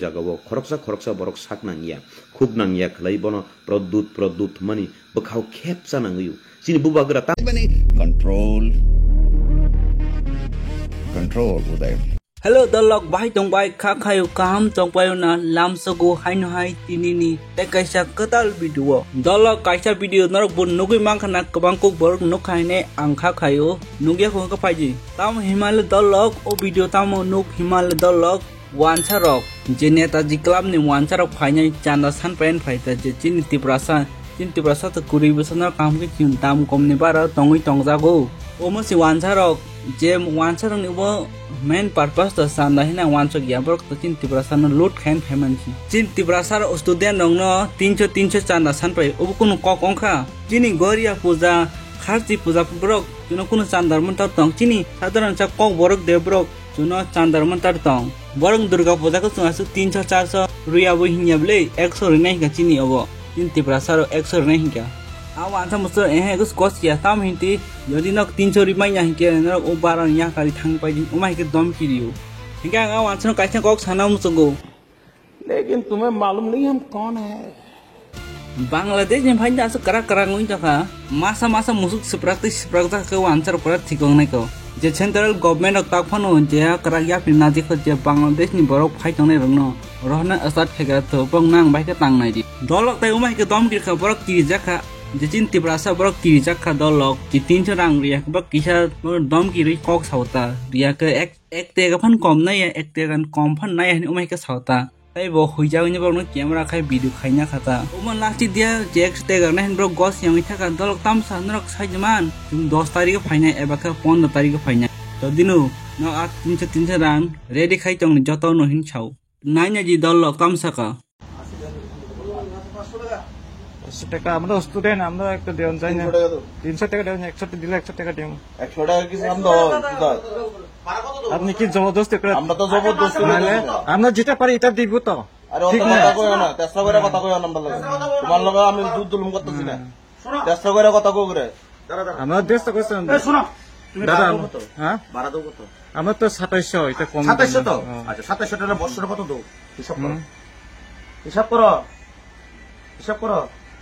jagawo khoroksa borok sak nangya khub nangya khlai bono produt mani bakhau khep sanangiu sini bubagra ta control uday Hello dalok bai tong bai kha khayu kam tong bai na lam sogo haino hai tinini te kaisa katal video dalok kaisa video narok bun nugui mangkhana kabang kok borok nokhaine ang kha khayu nugya ko ka paiji tam himalay dalok o video tam nuk himalay dalok wancharok je netaji club ni wancharok phainai chanda san pen phaita je chinti prasa to kuri besana kam ke chin tam komni bara tongui tongjago omo si wancharok je wancharok ni bo main purpose to sanda hina wanchok ya borok to chinti prasa no loot khain phemanchi chinti prasa ro student nongno 300 chanda san pai obukun kok ongkha chini goria puja kharchi puja borok juno kuno chandar mon tar tong chini sadharan cha kok borok de borok juno chandar mon tar tong borok durga puja ko sungasu 300 400 ruya bo hinyable 100 rinai ka chini obo chinti prasa ro 100 rinai ka awan sa musto ehe gus kosya tam hinti yodi nok 300 rimai nya hinke na o baran ya kali thang pai din umai ke dom kiriu hinga awan sa kaisa kok sana musugo लेकिन तुम्हें मालूम नहीं हम कौन है Bangladesh yang banyak sekarang ini juga masa musuk seperti ke wancar perat tikong neko. Je central government of takfano je kerja pinaji kerja Bangladesh ni borok fight ngai rongno. Rohna asat khega to bang nang bai ka tang nai di. Dolok tai umai ke dom kir ka borok kiri jaka je cinti brasa borok kiri jaka dolok ki 300 rang ria ka kisa dom kiri kok sauta ria ke ek te ka phan kom nai ek te kan kom phan nai ni umai ka sauta. Tapi bawa hujau ni baru nak kamera kai video kainya kata. Umar lagi dia jack stegar nih bro gos yang itu kan dolok tam sanrak saya zaman. Cuma 10 tarik ke final, ebaknya 15 tarik ke final. Jadi nu, nak 300 rang ready kai tong ni jatuh nu hincau. Nanya ji dolok tam saka. টাকা আমরা student আমরা একটা দেন চাই না 300 টাকা দেন 100 দিলে 100 টাকা দেন 100 টাকা কি আমরা আপনি কি জবরদস্তি করে আমরা তো জবরদস্তি মানে আমরা যেটা পারি এটা দিব তো আরে ঠিক না কথা কইও না চেষ্টা করে কথা কইও না আমরা লাগে তোমার লগে আমি দুধ দুলুম করতেছি না চেষ্টা করে কথা কও করে আমরা চেষ্টা করছি শুনো দাদা হ্যাঁ ভাড়া দাও কত আমরা তো 2700 এটা কম 2700 তো আচ্ছা 2700 টাকা বছরে কত দাও হিসাব করো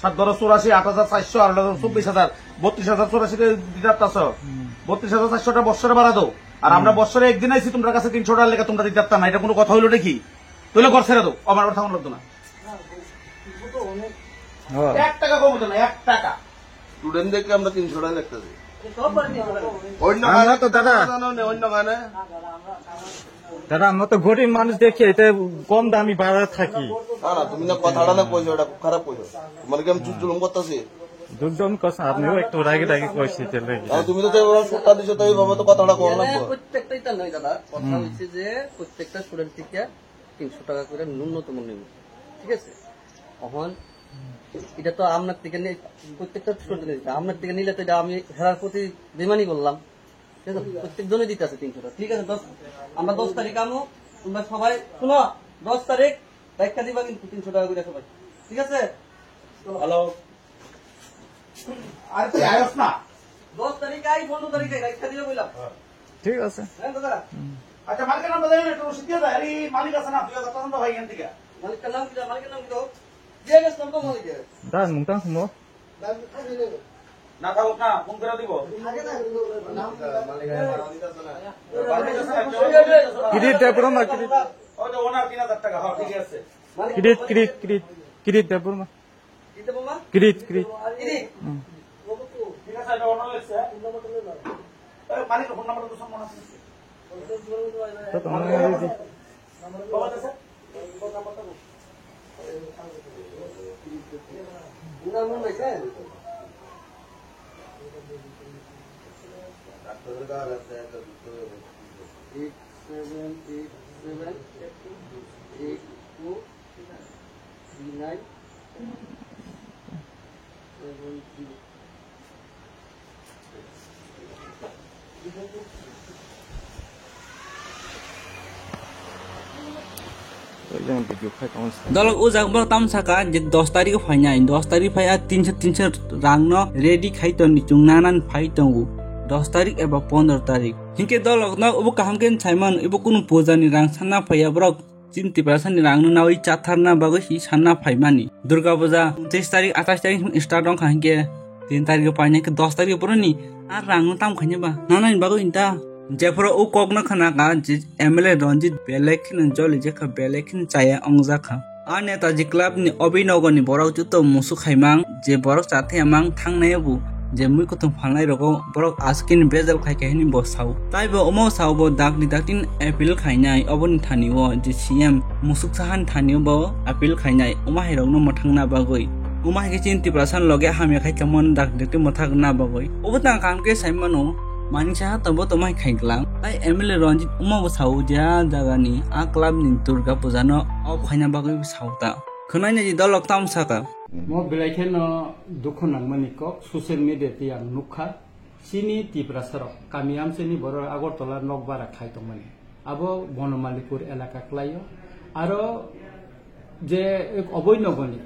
7 ধরো 84 8400 আর 24000 32000 84 দিতে আসছো 32400 টা বছরে ভাড়া দাও আর আমরা বছরে একদিন আইছি তোমার কাছে 300 টাকা লেখা তোমরা দিতে পারতা না এটা কোনো কথা হইলো নাকি তাহলে ঘর ছেড়ে দাও আমার কথা লাগতো না 1 টাকা কম হতো না 1 টাকা স্টুডেন্ট দেখে আমরা 300 টাকা লিখতেছি আমরা তো দাদা অন্য গানে দাদা আমরা তো গরিব মানুষ দেখি এটা কম দামি ভাড়া থাকি না তুমি না কথাটা না কইছো এটা খুব খারাপ কইছো তোমার কি আমি জুলুম করতেছি দুজন কথা আপনিও একটু রাগে কইছি তেলে তুমি তো সুতা দিছো তাই ভাবে তো কথাটা কম লাগবে প্রত্যেকটাই তা নয় দাদা কথা হচ্ছে যে প্রত্যেকটা স্টুডেন্ট থেকে 300 টাকা করে ন্যূনতম নেব ঠিক আছে এখন এটা তো আপনার থেকে প্রত্যেকটা স্টুডেন্ট দিতে আপনার থেকে নিলে তো এটা আমি হেরার প্রতি বেমানি করলাম ঠিক আছে প্রত্যেক জনে দিতে আছে 300 টাকা ঠিক আছে আমরা 10 তারিখ আমো তোমরা সবাই শুনো 10 তারিখ দেখা দিবা কিন্তু 300 টাকা করে সবাই ঠিক আছে হ্যালো আর তুই আইস না 10 তারিখ আই 15 তারিখে দেখা দিবা বললাম ঠিক আছে হ্যাঁ দাদা আচ্ছা মালিকের নাম দেন একটু রসিদ দিয়ে দাও আরে মালিক আছে না তুই কত নম্বর ভাই এখান থেকে মালিকের নাম কি তো যে গেছ নম্বর মালিকের দাদা মুংতাং সুমো না খাও না ফোন করে দিব কিরিট দেবর মা কিরিট ও তো ওনার 3000 টাকা হ্যাঁ ঠিক আছে কিরিট দেবর মা দিতে বাবা কিরিট ইনি ঠিক আছে এটা ওনার লাগছে আরে মালিকের ফোন নাম্বার তো সব মনে আছে তো তোমার বাবা আছে নাম মনে আছে ডাক্তারের কাছে আছে 87 Dolok uzak bang tam saka je 10 tarik phainya 10 tarik phaya 300 rang no ready khai ton ni chung nanan phai tongu 10 tarik eba 15 tarik hinke dolok na ubu kaham ken chaiman ibu kunu puja ni rang sana phaya brok চিনতে পারছানি রাংনো না ওই চাথারনা বাগসি সান্না ফাইমানি দুর্গা পূজা 29 তারিখ 28 তারিখ start দं খাইके 3 तारिख पाइने के 10 तारिख परनि आ रांग ताम खैने बा नानाइन बागो इंता जेफोर ओ कगना खाना का एमएलए रंजित बेलेखिन जलि जेखा बेलेखिन चाया अंगजाखा आ नेताजी क्लब नि अभिनगरनि बरक जुतो मुसु खाइमां जे बरक चाथे आमां थांनायबु जे मुइ कथं फालनाय रगो बरक आस्किन बेजल खाइकेनि बसाव ताइबो अमो सावबो दागनि दागतिन एपिल खाइनाय अबनि थानिओ जे सीएम मुसुक साहान थानिओ बो एपिल खाइनाय अमा हेरंनो मथांना बागै उमाह के चिंती प्रसान लगे हामी खाइ चमन दाग देखते मथाक ना बगै ओबता काम के साइमनो मानिसा तबो तमाय खाइगला ताइ एमएलए रंजित उमा बसाउ जा जागानि आ क्लब नि दुर्गा पूजा न अब खाइना बगै साउता खनायनि जि दलक तामसाका मो बेलायखेन दुख नांगमानि कक सोशल मीडिया ति आं नुखा सिनि तिब्रा सरक कामियामसेनि बर आगरतला नगबारा खाइतमानि आबो बनमालिपुर एलाका क्लायो आरो जे एक अबैनगनि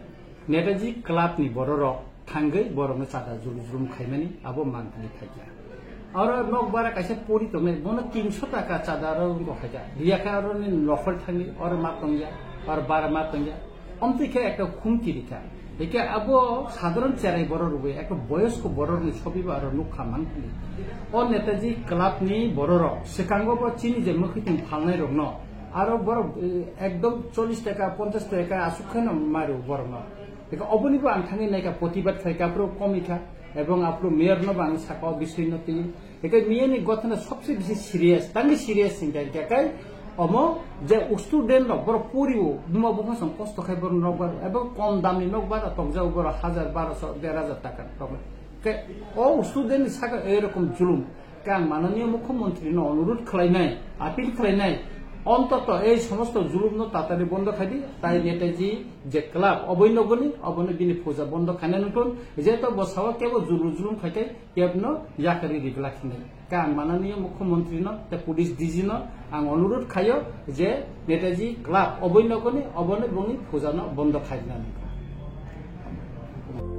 नेताजी क्लब नि बररक थांगै बरनो चादा जुलुम खाइमानि आबो मानथानि खाइया और नगबारा काइसे पोरि तमे बनो 300 टाका चादा रंगो खाइया रियाका और नखर थांगि और मातंगिया और बारा मातंगिया अमतिखे एक खुमकिरिका एके आबो साधारण चेराइ बर रुबे एक बयस्क बरनि छबिबा और नुखा मानथानि ओ नेताजी क्लब नि बररक सिकांगो ब चिनि जे मखितिं फालनाय रंनो आरो बर एकदम 40 टाका 50 टाका आसुखानो मारो बरनो देखो अबनिबो आं थांनि नायका प्रतिबाद खायकाफ्रो कमिखा एवं आपरो मेयर न बांग साका विषय नति एके मियनि गथना सबसे बेसी सीरियस तांनि सीरियस सिंगा केकाय अमो जे स्टुडेन्ट न बर पुरियो दुमा बखा सं कष्ट खायबर नगर एबं कम दामनि नगबार तंगजाउ बर 1000 1200 1500 टाका प्रब्लेम के ओ स्टुडेन्ट साका एरकम जुलुम कां माननीय मुख्यमंत्री न अनुरोध खालायनाय आपिल खालायनाय অন্তত এই সমস্ত জুলুম তাড়াতাড়ি বন্ধ খাই দি তাই নেতাজি যে ক্লাব অবৈনগনি অবনে বিনি পূজা বন্ধ খানে নতুন যেহেতু বসাওয়া কেবল জুলুম খাইতে কেবন ইয়াকারি রিগলা খিনে কাং মাননীয় মুখ্যমন্ত্রী ন তে পুলিশ ডিজি ন আং অনুরোধ খাইও যে নেতাজি ক্লাব অবৈনগনি অবনে বনি পূজা ন বন্ধ খাই না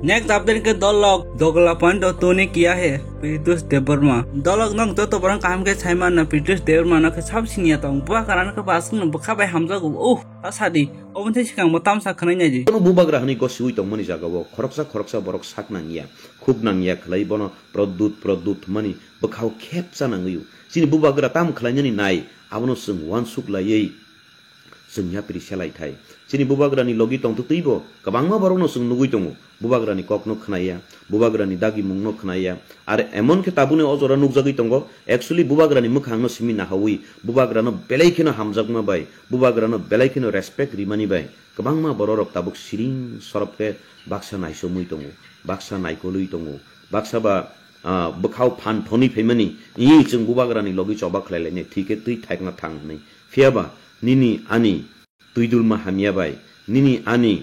नेक्स्ट अपडेट के दलक दोगला पॉइंट तोने किया है पीटूस देवबर्मा दलक नंग तो बरं काम के छाइमा न पीटूस देवबर्मा न के सब सिनिया तंग बुआ करान के पास न बखा बाय हमजा गो ओ तासादी ओबनथे सिकां मताम सा खनाय नायजि কোনো বুবাগ্রা হনি গসুই তং মনি জাগাবো খরকসা বরক সাক নাংিয়া খুব নাংিয়া খলাই বনো প্রদ্দুত মনি বখাও খেপসা নাংিউ সিনি বুবাগ্রা তাম খলাইনি নাই আবনো সং ওয়ান সুকলাयै जोंनिया पिरि सेलाय थाय सिनि बुबाग्रानि लगी तंग तुइबो गोबांमा बरनो जों नुगै दङ बुबाग्रानि ककनो खनाया बुबाग्रानि दागि मुंनो खनाया आरो एमन के ताबुने अजरा नुगजागै दङ एक्चुअली बुबाग्रानि मुखांनो सिमिना हावि बुबाग्रानो बेलायखिनो हामजागमा बाय बुबाग्रानो बेलायखिनो रेसपेक्ट रिमानि बाय गोबांमा बररक ताबुक सिरिं सरपके बाक्सा नायसो मुइ दङ बाक्सा नायकोलुइ दङ बाक्साबा बखाव फान थनि फेमनि इ जों बुबाग्रानि लगी चबा खलायलायने थिके तुइ थायगना थांनै फियाबा निनी आनी तुइदुलमा हामियाबाय निनी आनी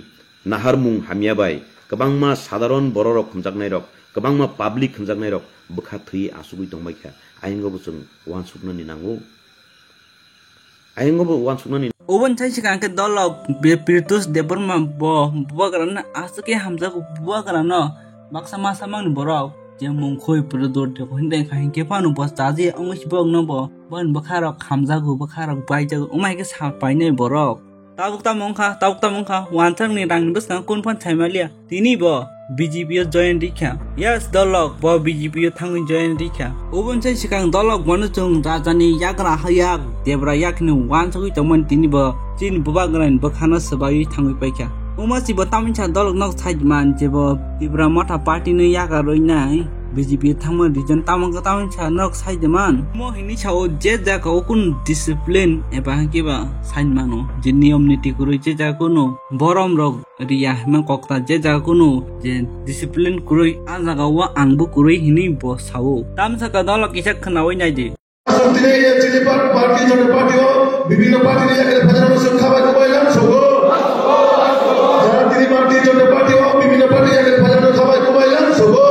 नाहारमुं हामियाबाय गोबांमा साधारण बररक खमजागनाय रक गोबांमा पाब्लिक खमजागनाय रक बखा थै आसुगै दंबायखा आयंगबो जों वान सुकनानि नांगौ आयंगबो वान सुकनानि ओबन छाइ सिकां के दलक पीटूस देवबर्मा बुआग्रान आसके हमजा को बुआग्रान बाक्सा मा सामांनि बरक जे मुंखोय प्रदोर de हिंदे खाइ के पानु बस ताजे अंगस बग न ब बन बखारक खामजागु बखारक बायजागु उमाय के सा पाइने बरक ताबुकता मंखा वानथां नि रांनि बस कोन फन छाइमालिया तिनि ब बीजेपी जयन दिखा यस दलक ब बीजेपी थांनि जयन दिखा ओबन छाइ सिकां दलक बनु जों राजानि याग्रा हयाक देब्रा याकनि वानसगै तमन तिनि ब चिन बुबाग्रान बखाना सबाय थांगै पाइखा उमासि बतामिनसा दलक नक साइडमान जेबो तिब्रा मथा पार्टी न यागा रोइनाय बीजेपी थांम रिजन तामंग तामिनसा नक साइडमान मोहिनी छाओ जे जाका कुन डिसिप्लिन एबा केबा साइन मानो जे नियम नीति कुरै जे जाकुनो बरम रग रिया हेमा कक्ता जे जाकुनो जे डिसिप्लिन कुरै आ जागा वा आंबो कुरै हिनि बसाओ तामसाका दलक किसा खनावै नायदि पार्टी जोने पार्टी हो विभिन्न पार्टी ने याके फजरानो संख्या बाय कोइलाम सोगो पार्टी जोने पार्टी हो विभिन्न पार्टी याके फजरानो खाबाय कोइलाम सोगो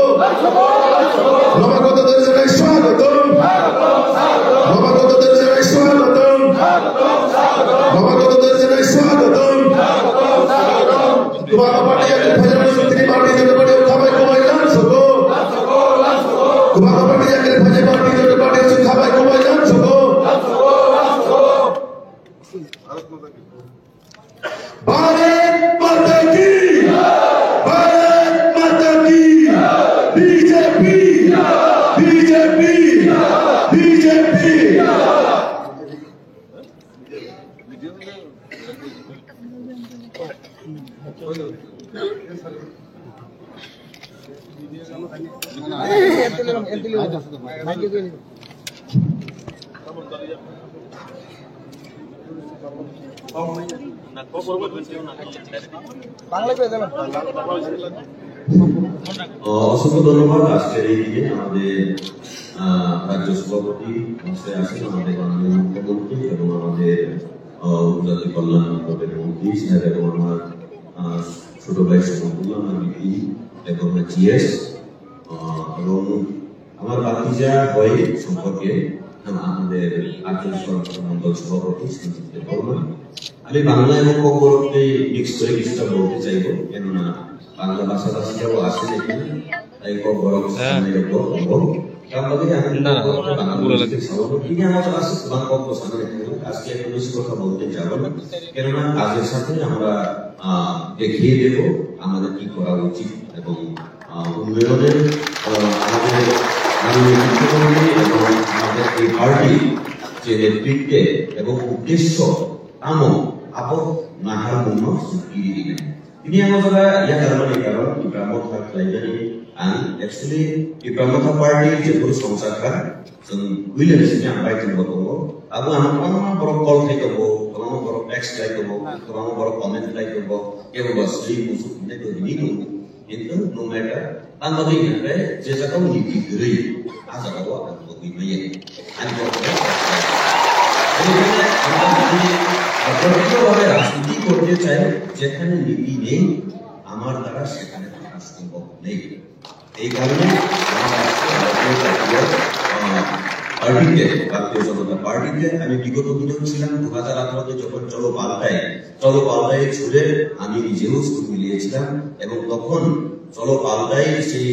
नवागत दर्शनाय स्वागतम नवागत दर्शनाय स्वागतम नवागत दर्शनाय स्वागतम तुम्हारा पार्टी याके फजरानो तिनी पार्टी जोने पार्टी खाबाय कोइलाम सोगो तुम्हारा पार्टी याके फजरानो पार्टी जोने पार्टी खाबाय कोइलाम सोगो অসংখ্য ধন্যবাদ। আজকের এই দিনে আমাদের রাজ্য সভাপতি মহাশয় আছেন, আমাদের মাননীয় মুখ্যমন্ত্রী এবং আমাদের উপজাতি কল্যাণ বিভাগের মন্ত্রী সাহেব এবং আমার ছোট ভাই শকুন্তলা, আমার বিপি এবং জিএস এবং আমার বাতিজা হয় সম্পর্কে আমাদের আঞ্চলিক সংগঠন মন্ডল সভাপতি সঞ্জিত বর্মা। আমি বাংলা এবং বঙ্গরূপে মিক্স করে কিছুটা বলতে চাইব, কেননা বাংলা ভাষাভাষীরাও আসেন এখানে, তাই বরং আজকে এত বেশি কথা বলতে যাব না, কেননা কাজের সাথে আমরা দেখিয়ে দেব আমাদের কি করা উচিত এবং উন্নয়নের আমাদের মুখ্যমন্ত্রী এবং আমাদের এই পার্টি যে নেতৃত্বে এবং উদ্দেশ্য কামো আপদ নাহার মূল্য ini yang masalah ya karena di Pramotha Klaidani and actually di Pramotha Party jebur songsakan sing william sini ampai tin botongo aku anak borok call kai ko kamu borok text kai ko kamu borok comment kai ko ke basri musuh ini to ini itu no matter tanpa ini je jaka ni digri asa ko akan bogi maye and রাজনীতি করতে চাই যেখানে নীতি নেই, আমার দ্বারা সেখানে থাকা সম্ভব নেই। এই কারণে ভারতীয় জনতা পার্টিতে আমি বিগত দিনেও ছিলাম। 2018-তে যখন চলো পাল্টায় ছুড়ে আমি নিজেও সুর মিলিয়েছিলাম এবং তখন চলো পাল্টাই সেই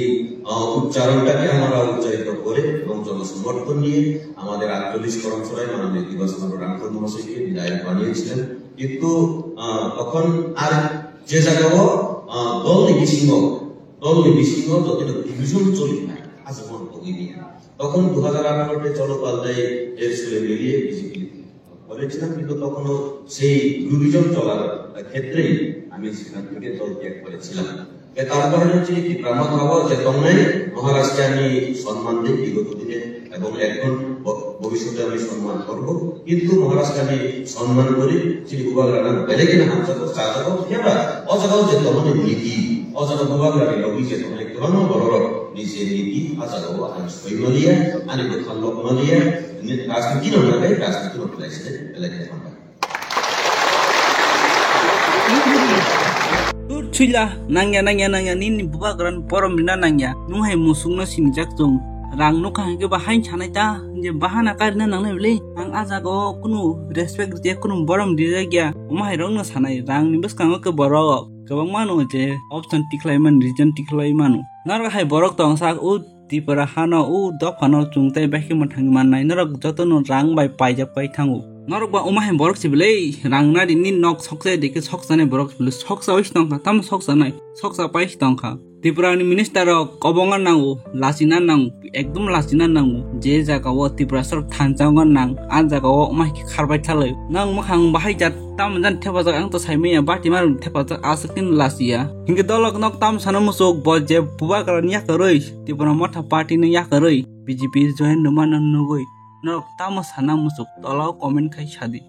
উচ্চারণটাকে আমরা উচ্চারিত করে এবং জনসমর্থন নিয়ে আমাদের আঞ্চলিক কর্মসভায় মাননীয় দিবস রামপুর মহাশয়কে বিধায়ক বানিয়েছিলেন। কিন্তু তখন আর যে জায়গাও দল নিবিসিংহ যত ডিভিশন চলি না আজমন ভগিনী তখন 2018-তে চলো পাল্টাই এর ছেলে বেরিয়ে বিজেপি করেছিলাম, কিন্তু তখনও সেই ডিভিশন চলার ক্ষেত্রেই আমি সেখান থেকে দল ত্যাগ করেছিলাম। তার কারণে হচ্ছে কি ব্রাহ্মণ খবর যে তন্ময় মহারাষ্ট্রে আমি সম্মান দিই বিগত দিনে এবং এখন ভবিষ্যতে আমি সম্মান করব, কিন্তু মহারাষ্ট্রে আমি সম্মান করি যিনি গুবাগ্রানার বেলেগিನ হামজাগো সাজাগো কেবা অজাগাও যে তমনে নীতি অজাগা গুবাগ্রানি লগি যে তমনে কেন বড় নিজে নীতি আজাগাও আন সৈমলিয়া আনি বখান লোকমালিয়া রাজনীতি নলাগে রাজনীতি নলাইছে বেলেগে আমরা Chila nangya nini bubagran porom dina nangya nuhai musung na sinjak tung rang nuka ke bahain chanai ta je bahana kar na nang le ang aja go kunu respect je kunu borom dire gya umai rong na sanai rang ni bes kang ke borok kabang manu je option tiklaiman region tiklaiman nar hai borok tong sak u tipara hana u dok hana chungtai baki mathang manai narok jotono rang bai paijak pai thangu norok ba umai borok sibele rang na din nok sokse deke soksane borok sibele soksa ois tongka tam soksa nai soksa pai tongka Tripurani minister kobongan nangu lasina nang ekdum lasina nangu je jaga wo Tripura sor thanjangan nang an jaga wo umai kharbai thalai nang makhang bahai jat tam jan thepajak ang to saimea bati mar thepajak asakin lasia hinge dolok nok tam sanamusok bo je buba karan ya karoi Tripura motha party ne ya karoi BJP join numan nugoi nok tam sanamusok tolo comment khai sadi